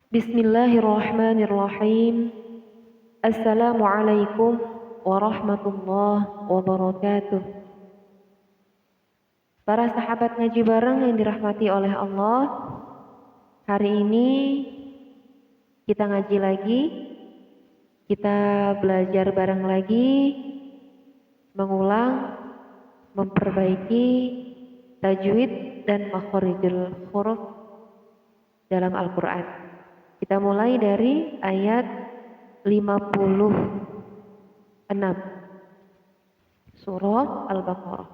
Bismillahirrahmanirrahim. Assalamualaikum warahmatullahi wabarakatuh. Para sahabat ngaji bareng yang dirahmati oleh Allah, hari ini kita ngaji lagi, kita belajar bareng lagi, mengulang, memperbaiki tajwid dan makharijul huruf dalam Al-Quran. Kita mulai dari ayat 56 surah Al-Baqarah.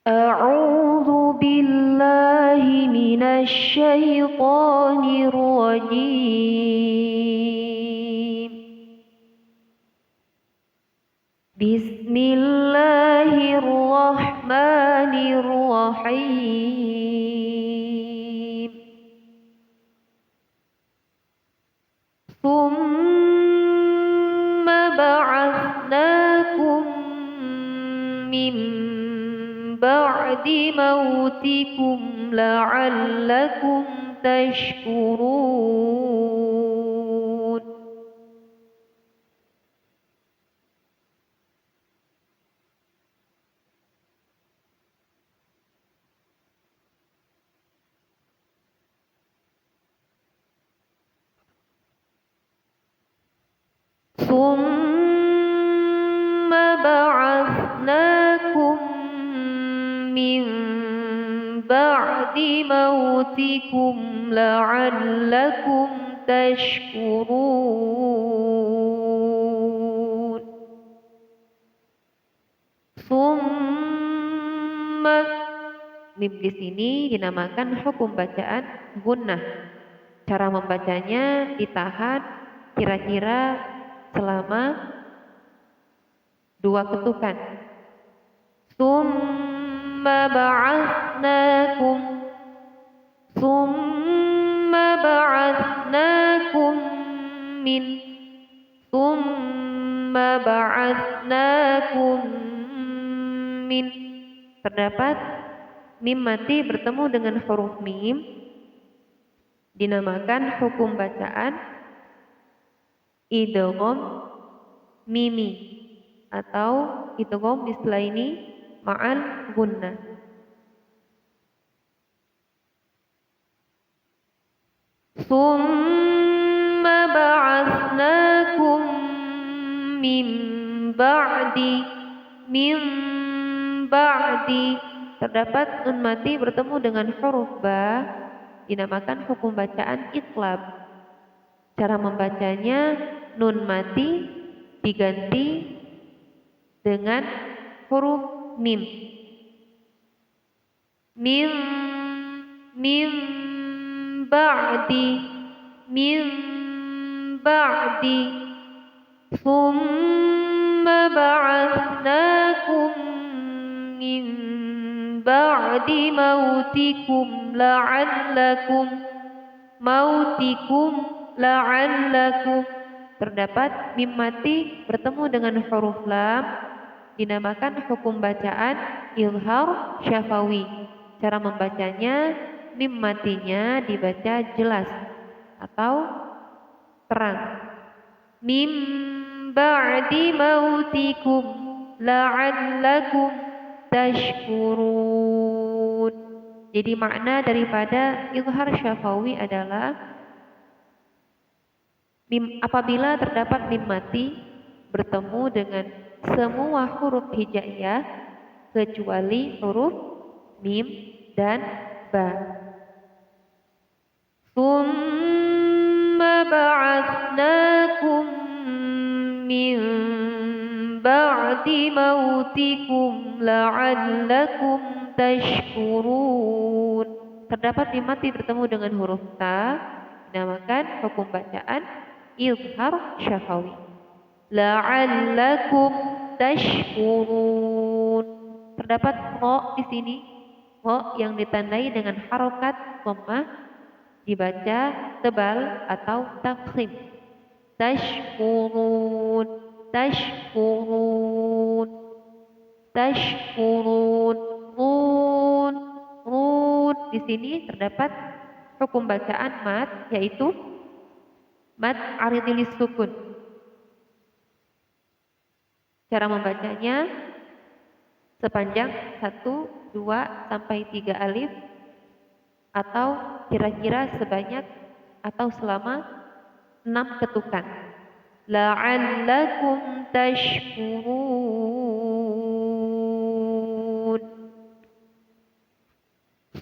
A'udzu billahi minasy syaithanir rajim. Bismillahirrahmanirrahim. Tsumma ba'atsnakum min ba'di mautikum la'allakum tashkurun. Tsumma ba'atsnakum min ba'di mautikum la'allakum tashkurun. Tsumma, mim di sini dinamakan hukum bacaan gunnah. Cara membacanya ditahan kira-kira selama 2 ketukan. Tsumma ba'atsnakum, tsumma ba'atsnakum min, tsumma ba'atsnakum min. Terdapat mim mati bertemu dengan huruf mim, dinamakan hukum bacaan idgham mimi atau idgham istilah ini ma'al gunnah. Tsumma ba'atsnakum min ba'di, min ba'di. Terdapat nun mati bertemu dengan huruf ba, dinamakan hukum bacaan iqlab. Cara membacanya nun mati diganti dengan huruf mim. Mim, mim ba'di, mim ba'di. Tsumma ba'atsnakum min ba'di mautikum la'allakum, mautikum la'allakum. Terdapat mim mati bertemu dengan huruf lam, dinamakan hukum bacaan izhar syafawi. Cara membacanya mim matinya dibaca jelas atau terang. Mim ba'di mautikum la'allakum tashkurun. Jadi makna daripada izhar syafawi adalah mim, apabila terdapat mim mati bertemu dengan semua huruf hijaiyah kecuali huruf mim dan ba. Tsumma ba'atsnakum min ba'di mautikum la'allakum tashkurun. Terdapat mim mati bertemu dengan huruf ta, dinamakan hukum bacaan izhar syafawi. La'allakum tashkurun. Terdapat ro di sini, ro yang ditandai dengan harokat dhammah, dibaca tebal atau tafkhim. Tashkurun, tashkurun. tashkurun. Run, run. Di sini terdapat hukum bacaan mad, yaitu mad aridil sukun. Cara membacanya sepanjang 1, 2, sampai 3 alif, atau kira-kira sebanyak atau selama 6 ketukan. La'allakum tashkurun.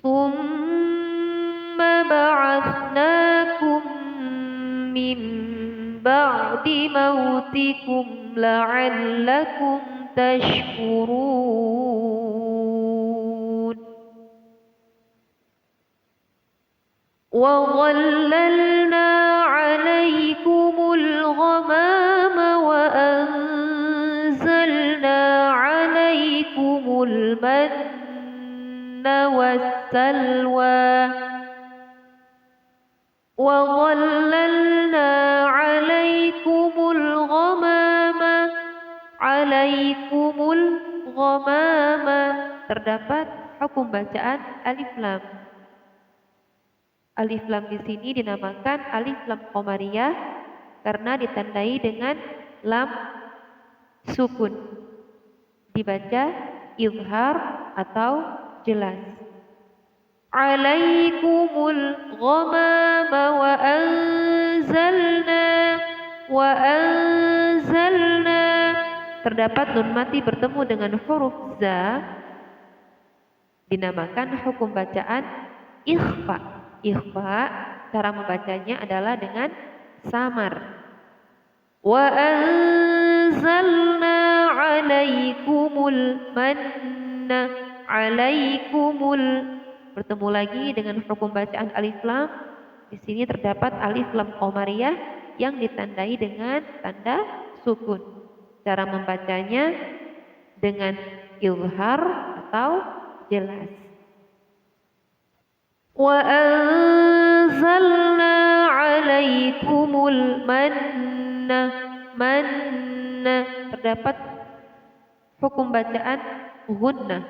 Tsumma ba'atsnakum min ba'di mautikum la'allakum tashkurun. Wa dhallalna 'alaikumul ghamama wa anzalna 'alaikumul manna wassalwa. Wa dhallalna 'alaikumul ghamama, 'alaikumul ghamama. Terdapat hukum bacaan alif lam. Alif lam di sini dinamakan alif lam qamariyah karena ditandai dengan lam sukun. Dibaca izhar atau jelas. Alaikumul ghamama wa anzalna. Terdapat nun mati bertemu dengan huruf za, dinamakan hukum bacaan ikhfa. Ikhfa cara membacanya adalah dengan samar. Wa anzalna 'alaikumul manna, 'alaikumul, bertemu lagi dengan hukum bacaan alif lam. Di sini terdapat alif lam qamariyah yang ditandai dengan tanda sukun. Cara membacanya dengan izhar atau jelas. Wa anzalna 'alaikumul manna. Terdapat hukum bacaan gunnah.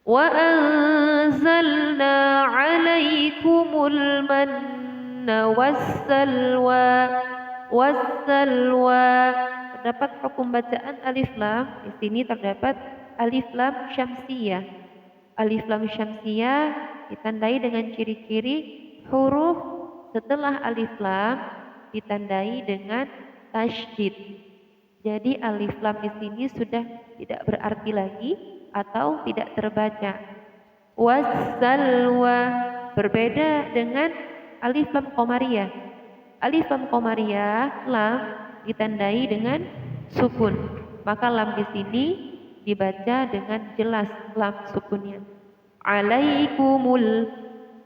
Wa anzalna 'alaikumul manna wassalwa. Terdapat hukum bacaan alif lam. Di sini terdapat alif lam syamsiyah. Alif lam syamsiyah ditandai dengan ciri-ciri huruf setelah alif lam ditandai dengan tasydid. Jadi alif lam di sini sudah tidak berarti lagi atau tidak terbaca. Wassalwa berbeda dengan alif lam qamariyah. Alif lam qamariyah lam ditandai dengan sukun. Maka lam di sini dibaca dengan jelas lam sukunnya. Alaikumul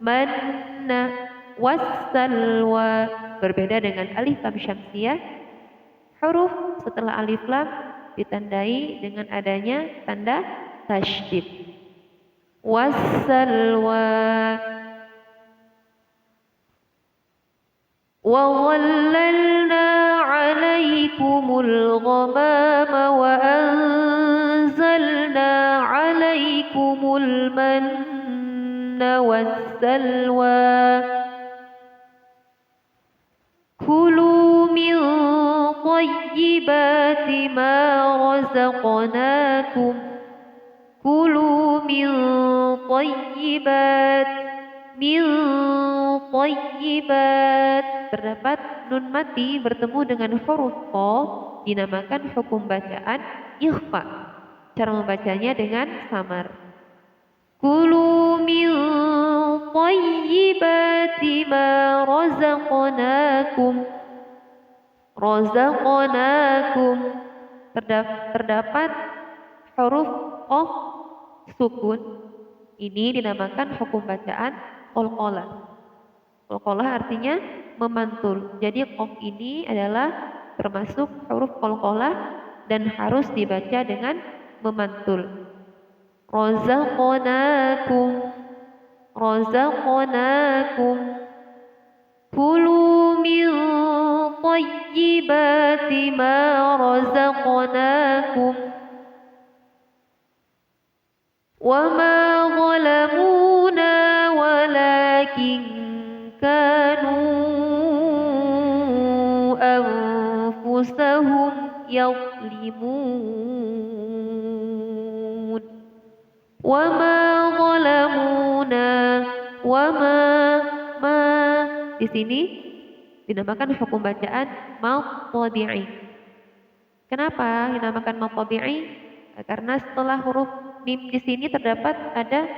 manna wassalwa. Berbeda dengan alif lam syamsiyah, huruf setelah alif lam ditandai dengan adanya tanda tasydid. Wassalwa. Wa dhallalna 'alaikumul ghamama wa anzalna 'alaikumul manna wassalwa. Kulu min thayyibati ma razaqnakum. Kulu min thayyibat. Terdapat nun mati bertemu dengan huruf qa, dinamakan hukum bacaan ikhfa. Cara membacanya dengan samar. Kulu min thayyibati ma razaqnakum. Terdapat huruf qaf sukun. Ini dinamakan hukum bacaan qalqalah. Qalqalah artinya memantul. Jadi qaf ini adalah termasuk huruf qalqalah dan harus dibaca dengan memantul. Razaqnakum. Kulu min thayyibati ma razaqnakum. وَمَا ظَلَمُونَا وَلَكِنْ كَانُوا أَنفُسَهُمْ يَظْلِمُونَ وَمَا ظَلَمُونَا وَمَا ma di sini dinamakan hukum bacaan mad tabi'i. Kenapa dinamakan mad tabi'i? Karena setelah huruf mim di sini terdapat ada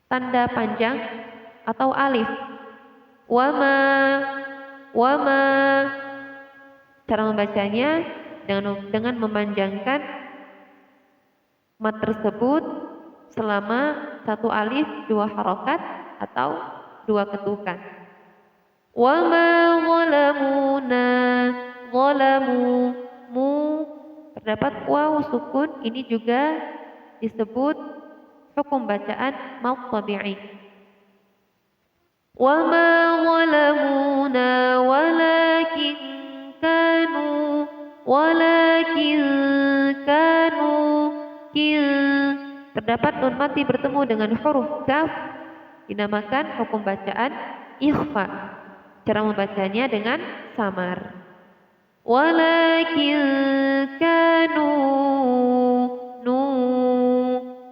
tanda panjang atau alif. Wama, wama. Cara membacanya dengan memanjangkan mat tersebut selama satu alif dua harokat atau dua ketukan. Wama zalamuna, zalamu, mu terdapat waw sukun, ini juga disebut hukum bacaan mad tabi'i. وَمَا ظَلَمُونَا وَلَكِنْ كَانُوا terdapat nun mati bertemu dengan huruf kaf, dinamakan hukum bacaan ikhfa. Cara membacanya dengan samar. وَلَكِنْ كَانُوا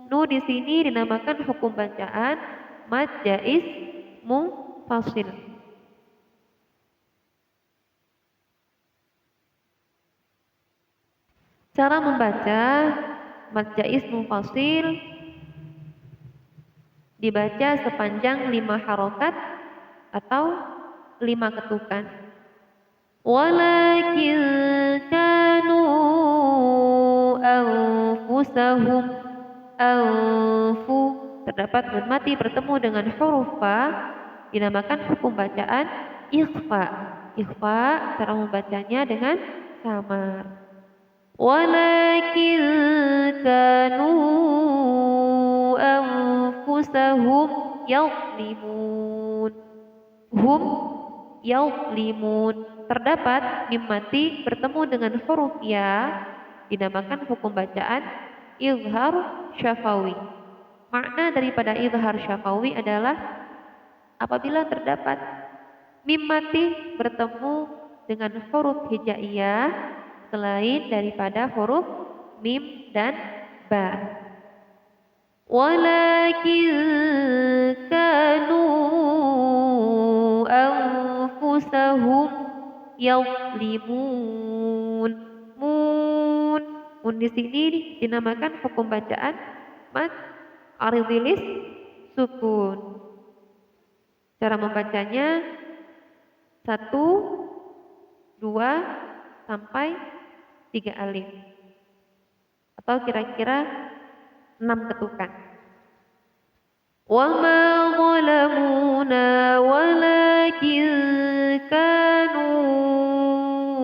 nu di sini dinamakan hukum bacaan mad jaiz munfasil. Cara membaca mad jaiz munfasil dibaca sepanjang 5 harokat atau 5 ketukan. Walakin kanu anfusahum, anfu terdapat nun mati bertemu dengan huruf fa, dinamakan hukum bacaan ikhfa. Ikhfa cara membacanya dengan samar. Walakin kanu anfusahum yadhlimun. Hum yadhlimun. Terdapat mim mati bertemu dengan huruf ya, dinamakan hukum bacaan izhar syafawi. Makna daripada izhar syafawi adalah apabila terdapat mim mati bertemu dengan huruf hijaiyah selain daripada huruf mim dan ba. Walakin kanu anfusahum yadhlimun. Mun di sini dinamakan hukum bacaan mad aridhilis sukun. Cara membacanya 1, 2 sampai 3 alif atau kira-kira 6 ketukan. Wa ma zalamuna walakin kanu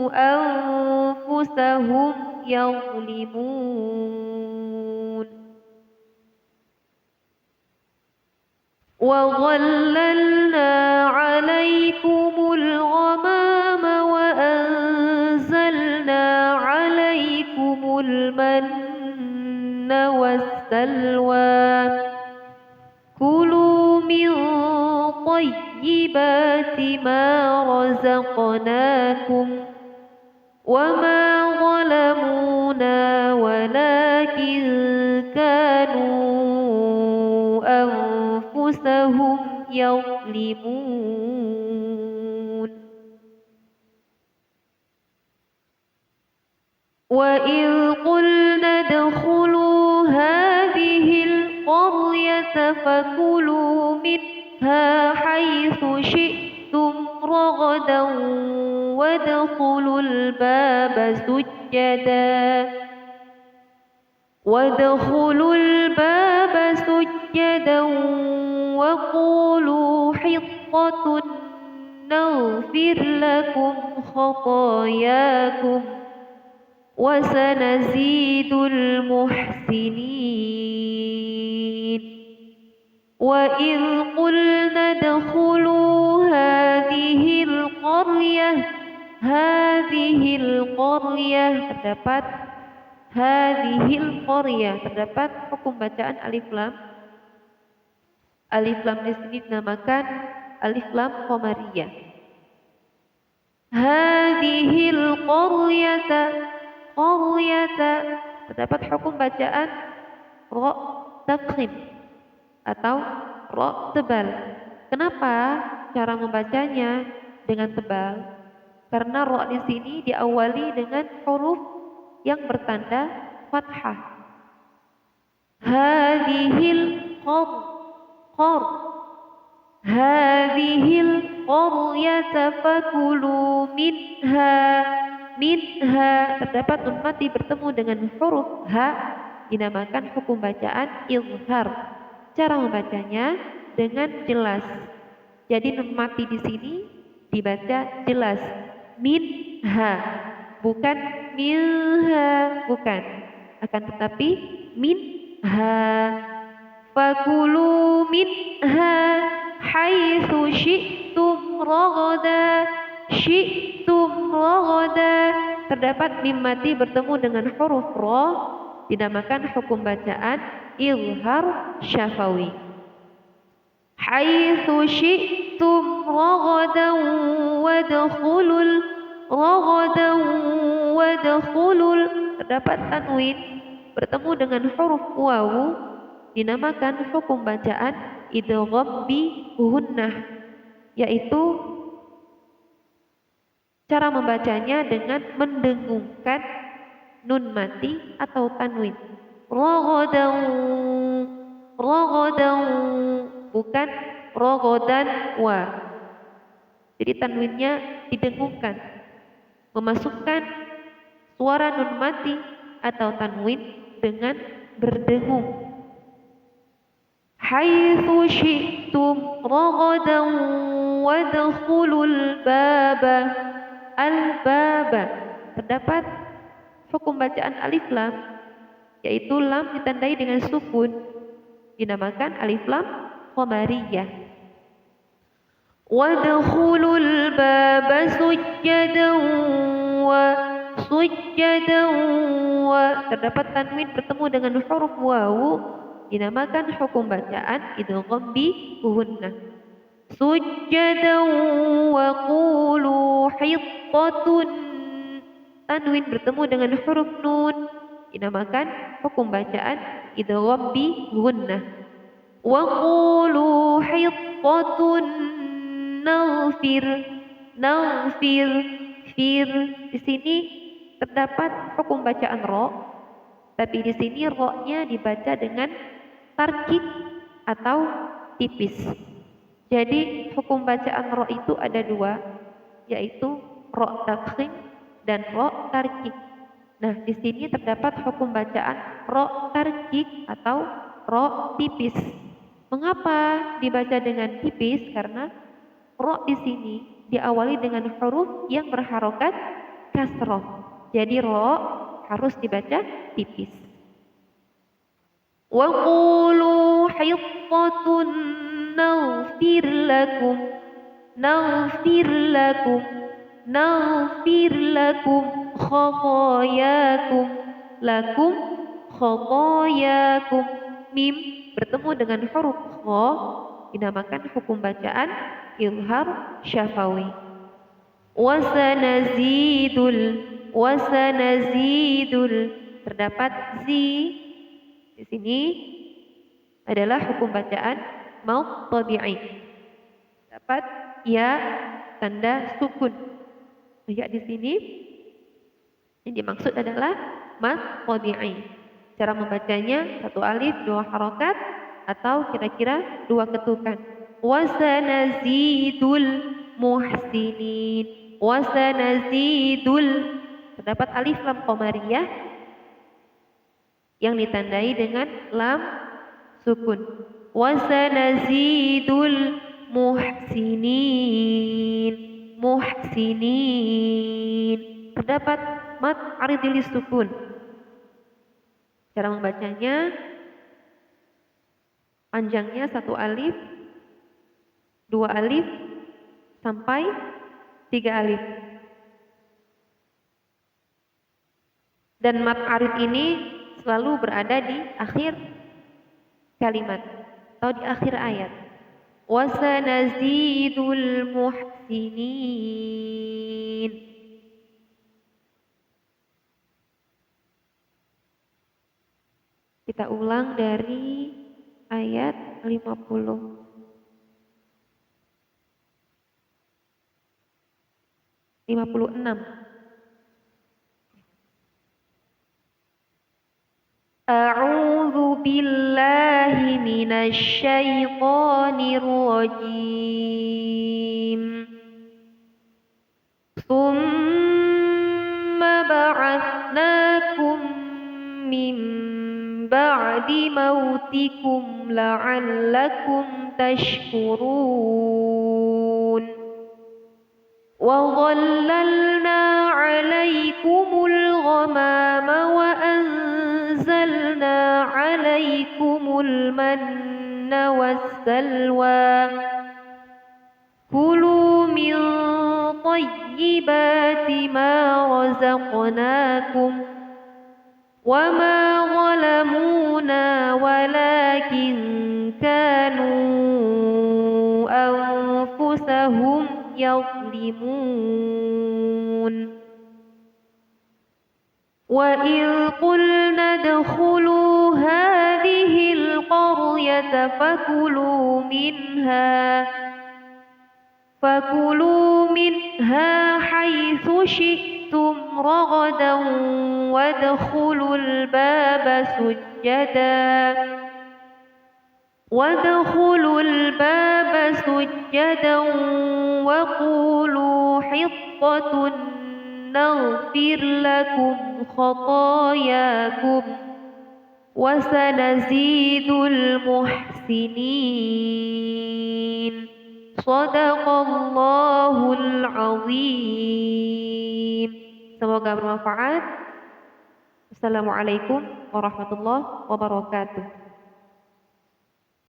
anfusahum yadhlimun. Wa dhallalna 'alaikumul ghamama wa anzalna 'alaikumul manna wassalwa. Kulu min tayyibati ma razaqnakum wa ma zalamuna walakin kanu anfusahum yadhlimun. Wa idh qulna adkhulu hadhil qaryata fakulu minha haythu syi'tum ragadan wadkhulul baba sujjadan wa qulu hittatun naghfir lakum khatayakum wa sanazidul muhsinin. Wa idh qulna adkhulu hadhil qaryah terdapat hadhil qaryah. Terdapat hukum bacaan alif lam. Alif lam di sini dinamakan alif lam qamariyah. Hadhil qaryata, qaryata. Terdapat hukum bacaan ra tafkhim atau ra tebal. Kenapa cara membacanya dengan tebal? Karena ra di sini diawali dengan huruf yang bertanda fathah. Hadhil qar, hadhil qaryata fakulu minha. Terdapat nun mati bertemu dengan huruf ha, dinamakan hukum bacaan izhar. Cara membacanya dengan jelas. Jadi nun mati di sini dibaca jelas. Minha, bukan milha, bukan. Akan tetapi minha. Fakulu minha haitsu syi'tum ragada. Syi'tum ragada. Terdapat mim mati bertemu dengan huruf ra, dinamakan hukum bacaan izhar syafawi. Haitsu syi'tum ragadan wadkhulul ragadan wadkhulul. Terdapat tanwin bertemu dengan huruf wawu, dinamakan hukum bacaan idgham bi gunnah, yaitu cara membacanya dengan mendengungkan nun mati atau tanwin. Ragadan, ragadan, bukan rogodan wa. Jadi tanwinnya didengungkan, memasukkan suara nun mati atau tanwin dengan berdengung. Haitsu syi'tum ragadan wadkhulul baba. Al-baba. Terdapat hukum bacaan alif lam, yaitu lam ditandai dengan sukun, dinamakan alif lam qamariyah. Wadkhulul baba sujjadan wa sujjadan wa. Terdapat tanwin bertemu dengan huruf wawu, dinamakan hukum bacaan idgham bi gunnah. Sujjadan wa qulu hittatun. Tanwin bertemu dengan huruf nun, dinamakan hukum bacaan idgham bi gunnah. Wa qulu hittatun naghfir. Naghfir, fir. Di sini terdapat hukum bacaan ra, tapi di sini ra-nya dibaca dengan tarkik atau tipis. Jadi hukum bacaan ra itu ada dua, yaitu ra tafkhim dan ra tarkik. Nah, di sini terdapat hukum bacaan ra tarkik atau ra tipis. Mengapa dibaca dengan tipis? Karena ra di sini diawali dengan huruf yang berharokat kasroh. Jadi ra harus dibaca tipis. Wa qulu hittatun naghfir lakum. Naghfir lakum. Naghfir lakum khatayakum. Lakum khatayakum. Mim bertemu dengan huruf kha, dinamakan hukum bacaan izhar syafawi. Wasanazidul. Terdapat zi di sini adalah hukum bacaan maud tabi'i. Dapat ya tanda sukun. Ya di sini yang dimaksud adalah maud tabi'i. Cara membacanya satu alif dua harokat atau kira-kira dua ketukan. Wasanazidul muhsinin. Wasanazidul. Terdapat alif lam qamariyah yang ditandai dengan lam sukun. Wasanazidul muhsinin. Muhsinin. Terdapat mat aridil sukun. Cara membacanya panjangnya satu alif, dua alif sampai tiga alif. Dan mat arid ini selalu berada di akhir kalimat atau di akhir ayat. Wasanazidul muhsinin. Kita ulang dari ayat 50. 56. A'udzu billahi minasy syaithanir rajim. Tsumma ba'atsnakum min ba'di mautikum la'allakum tashkurun. Wa dhallalna 'alaikumul ghamama wa anzalna 'alaikumul manna wassalwa. Kulu min thayyibati ma razaqnakum wa ma zalamuna walakin kanu anfusahum yadhlimun. Wa idh qulna adkhulu hadhil qaryata fakulu minha haitsu syi'tum ragadan wadkhulul baba sujjadan wa qulu hittatun naghfir lakum khatayakum wa sanazidul muhsinin. Shadaqallahul azim. Semoga bermanfaat. Assalamualaikum warahmatullahi wabarakatuh.